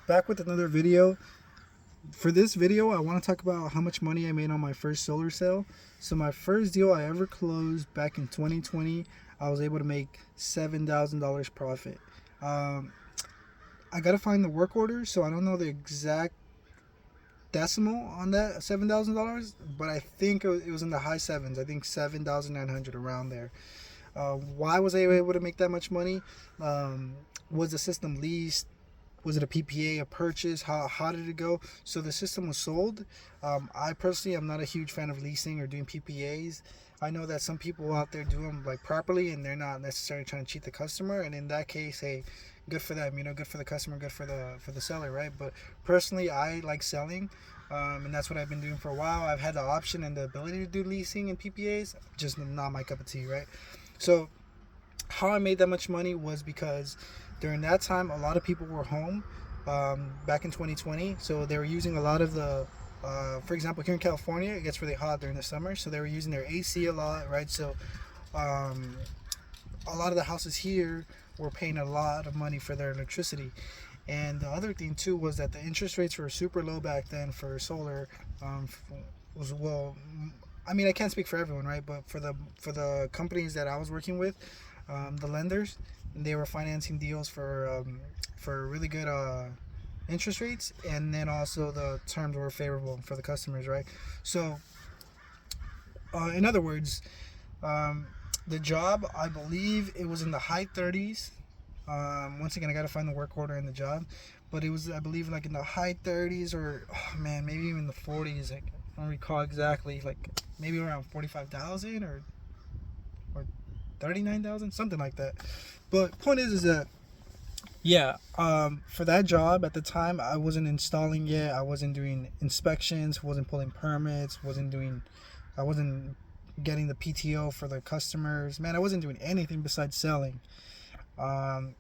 back with another video. For this video, I want to talk about how much money I made on my first solar sale. So my first deal I ever closed back in 2020, I was able to make $7,000 profit. Um, I gotta find the work order, so I don't know the exact decimal on that $7,000, but I think it was in the high sevens. I think 7,900 around there. Why was I able to make that much money? Was the system leased? Was it a PPA, a purchase? How did it go? So the system was sold. I personally am not a huge fan of leasing or doing PPAs. I know that some people out there do them like properly, and they're not necessarily trying to cheat the customer. And in that case, hey, good for them. Good for the customer, good for the seller, right? But personally, I like selling, and that's what I've been doing for a while. I've had the option and the ability to do leasing and PPAs, just not my cup of tea, right? So how I made that much money was because during that time, a lot of people were home back in 2020. So they were using a lot of for example, here in California, it gets really hot during the summer. So they were using their AC a lot, right? So um, a lot of the houses here were paying a lot of money for their electricity. And the other thing too was that the interest rates were super low back then for solar. Um, was well, I mean, I can't speak for everyone, right? But for the companies that I was working with, the lenders, they were financing deals for really good interest rates, and then also the terms were favorable for the customers, right? So, in other words, um, the job, I believe it was in the high 30s. Once again, I got to find the work order in the job, but it was, I believe, like in the high 30s, or oh man, maybe even the 40s. Like, I don't recall exactly. Like maybe around 45,000 or 39,000, something like that. But point is that yeah, for that job at the time, I wasn't installing yet. I wasn't doing inspections, wasn't pulling permits, I wasn't getting the PTO for the customers. Man, I wasn't doing anything besides selling. And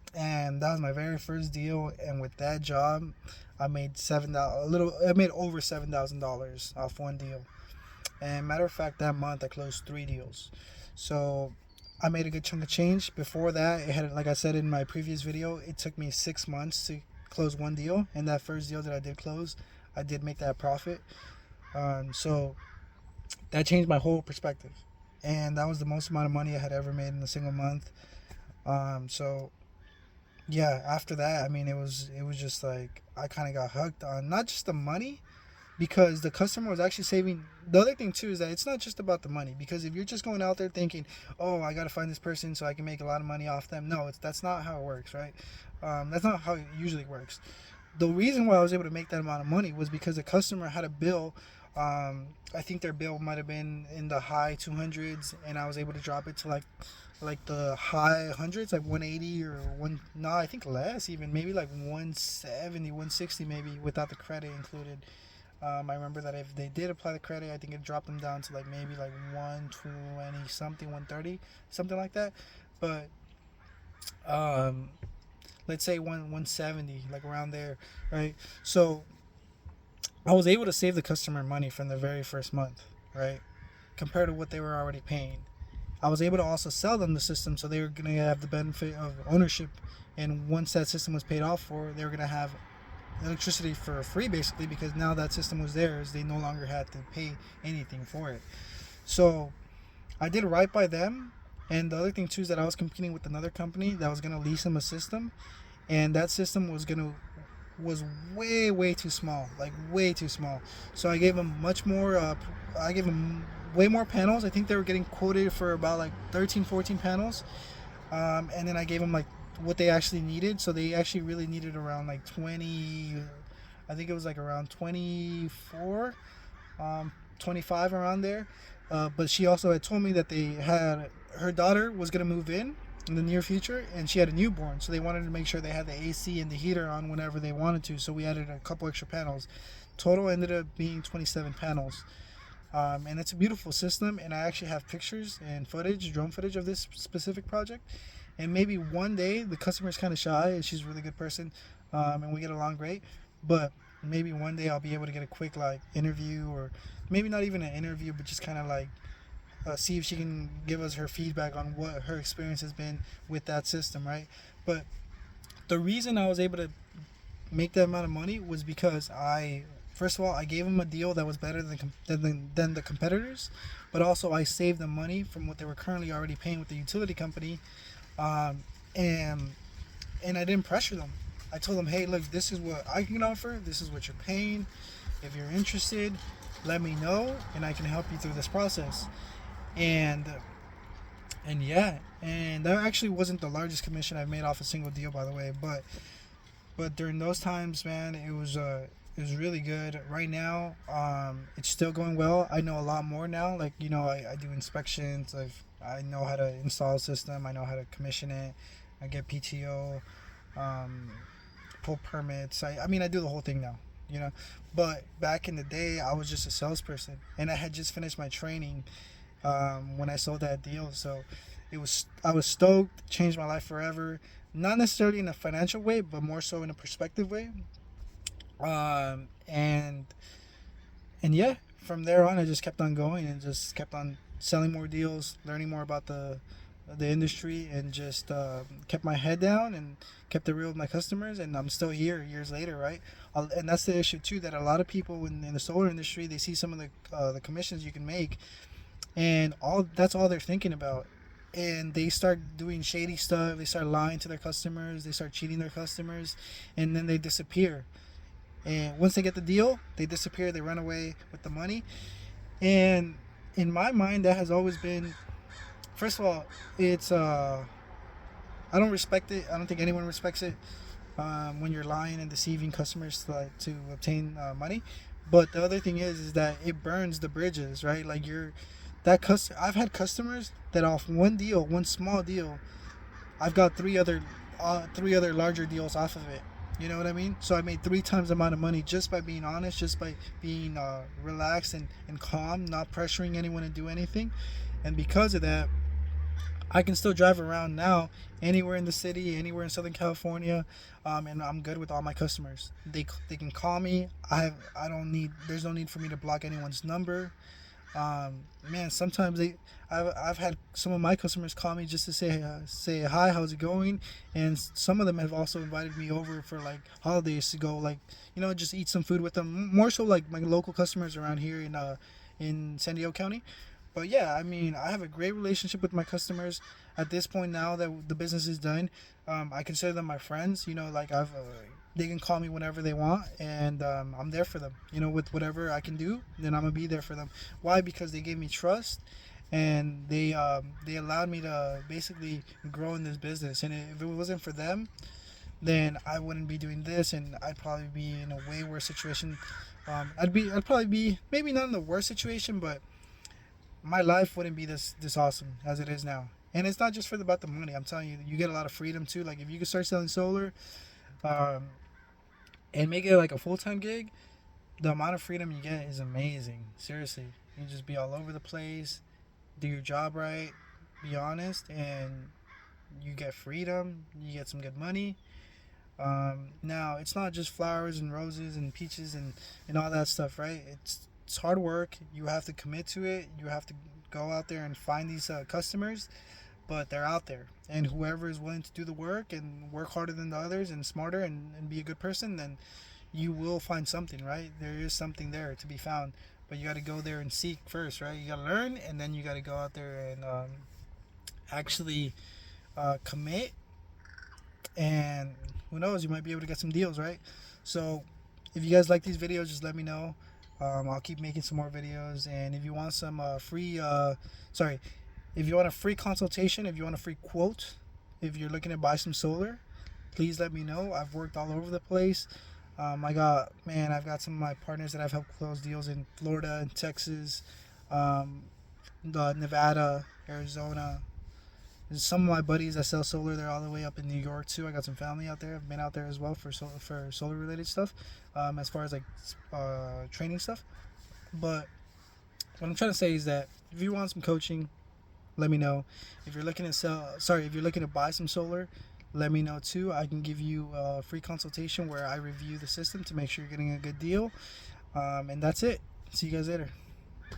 that was my very first deal. And with that job, I made I made over $7,000 off one deal. And matter of fact, that month I closed three deals. So I made a good chunk of change. Before that, it had, like I said in my previous video, it took me 6 months to close one deal. And that first deal that I did close, I did make that profit. So that changed my whole perspective. And that was the most amount of money I had ever made in a single month. So yeah, after that, I mean, it was just like I kind of got hooked on not just the money, because the customer was actually saving. The other thing too is that it's not just about the money, because if you're just going out there thinking, oh, I got to find this person so I can make a lot of money off them, no, that's not how it works, right? That's not how it usually works. The reason why I was able to make that amount of money was because the customer had a bill. I think their bill might have been in the high 200s, and I was able to drop it to like the high hundreds, like 180 or one. No, I think less, even maybe like 170, 160, maybe without the credit included. I remember that if they did apply the credit, I think it dropped them down to like maybe like 120 something, 130, something like that. But um, let's say 170, like around there, right? So I was able to save the customer money from the very first month, right? Compared to what they were already paying. I was able to also sell them the system, so they were going to have the benefit of ownership. And once that system was paid off for, they were going to have electricity for free, basically, because now that system was theirs. They no longer had to pay anything for it. So I did right by them. And the other thing too is that I was competing with another company that was going to lease them a system, and that system was way too small, like way too small. So I gave them much more. I gave them way more panels. I think they were getting quoted for about like 13, 14 panels. And then I gave them like what they actually needed. So they actually really needed around like 20. I think it was like around 24, 25 around there. But she also had told me that they had her daughter was gonna move in the near future, and she had a newborn, so they wanted to make sure they had the AC and the heater on whenever they wanted to. So we added a couple extra panels. Total ended up being 27 panels. And it's a beautiful system, and I actually have pictures and footage, drone footage of this specific project. And maybe one day, the customer's kind of shy and she's a really good person, and we get along great, but maybe one day I'll be able to get a quick like interview, or maybe not even an interview, but just kind of like see if she can give us her feedback on what her experience has been with that system, right? But the reason I was able to make that amount of money was because first of all, I gave them a deal that was better than the competitors, but also I saved them money from what they were currently already paying with the utility company, um, and I didn't pressure them. I told them, hey, look, this is what I can offer. This is what you're paying. If you're interested, let me know, and I can help you through this process. And yeah, and that actually wasn't the largest commission I've made off a single deal, by the way. But during those times, man, it was really good. Right now, it's still going well. I know a lot more now. Like, I do inspections. I know how to install a system. I know how to commission it. I get PTO, um, pull permits. I mean, I do the whole thing now. But back in the day, I was just a salesperson, and I had just finished my training when I sold that deal. So I was stoked. Changed my life forever. Not necessarily in a financial way, but more so in a perspective way. And yeah, from there on, I just kept on going and just kept on selling more deals, learning more about the industry, and just kept my head down and kept it real with my customers. And I'm still here years later, right? And that's the issue too, that a lot of people in the solar industry, they see some of the commissions you can make, and that's all they're thinking about. And they start doing shady stuff. They start lying to their customers. They start cheating their customers, and then they disappear. And once they get the deal, they disappear. They run away with the money. And in my mind, that has always been, first of all, it's I don't respect it. I don't think anyone respects it, when you're lying and deceiving customers to obtain money. But the other thing is that it burns the bridges, right? Like I've had customers that off one deal, one small deal, I've got three other larger deals off of it. You know what I mean? So I made three times the amount of money just by being honest, just by being relaxed and calm, not pressuring anyone to do anything. And because of that, I can still drive around now anywhere in the city, anywhere in Southern California, and I'm good with all my customers. They can call me. I don't need. There's no need for me to block anyone's number. Man, sometimes I've had some of my customers call me just to say hi, how's it going, and some of them have also invited me over for like holidays to go, like, just eat some food with them. More so like my local customers around here in San Diego County. But yeah, I mean, I have a great relationship with my customers at this point now that the business is done. I consider them my friends. Like they can call me whenever they want, and I'm there for them. With whatever I can do, then I'm gonna be there for them. Why? Because they gave me trust, and they allowed me to basically grow in this business. And if it wasn't for them, then I wouldn't be doing this, and I'd probably be in a way worse situation. I'd probably be maybe not in the worst situation, but my life wouldn't be this awesome as it is now. And it's not just about the money. I'm telling you, you get a lot of freedom too. Like if you could start selling solar, um, and make it like a full time gig, the amount of freedom you get is amazing. Seriously, you just be all over the place, do your job right, be honest, and you get freedom. You get some good money. Now it's not just flowers and roses and peaches and all that stuff, right? It's hard work. You have to commit to it. You have to go out there and find these customers, but they're out there. And whoever is willing to do the work and work harder than the others and smarter and be a good person, then you will find something, right? There is something there to be found, but you got to go there and seek first, right? You got to learn, and then you got to go out there and actually commit. And who knows, you might be able to get some deals, right? So if you guys like these videos, just let me know. I'll keep making some more videos. And if you want some if you want a free consultation, if you want a free quote, if you're looking to buy some solar, please let me know. I've worked all over the place. I've got some of my partners that I've helped close deals in Florida and Texas, Nevada, Arizona. There's some of my buddies that sell solar. They're all the way up in New York too. I got some family out there. I've been out there as well for solar related stuff, as far as like training stuff. But what I'm trying to say is that if you want some coaching, let me know. If you're looking to buy some solar, let me know too. I can give you a free consultation where I review the system to make sure you're getting a good deal. And that's it. See you guys later.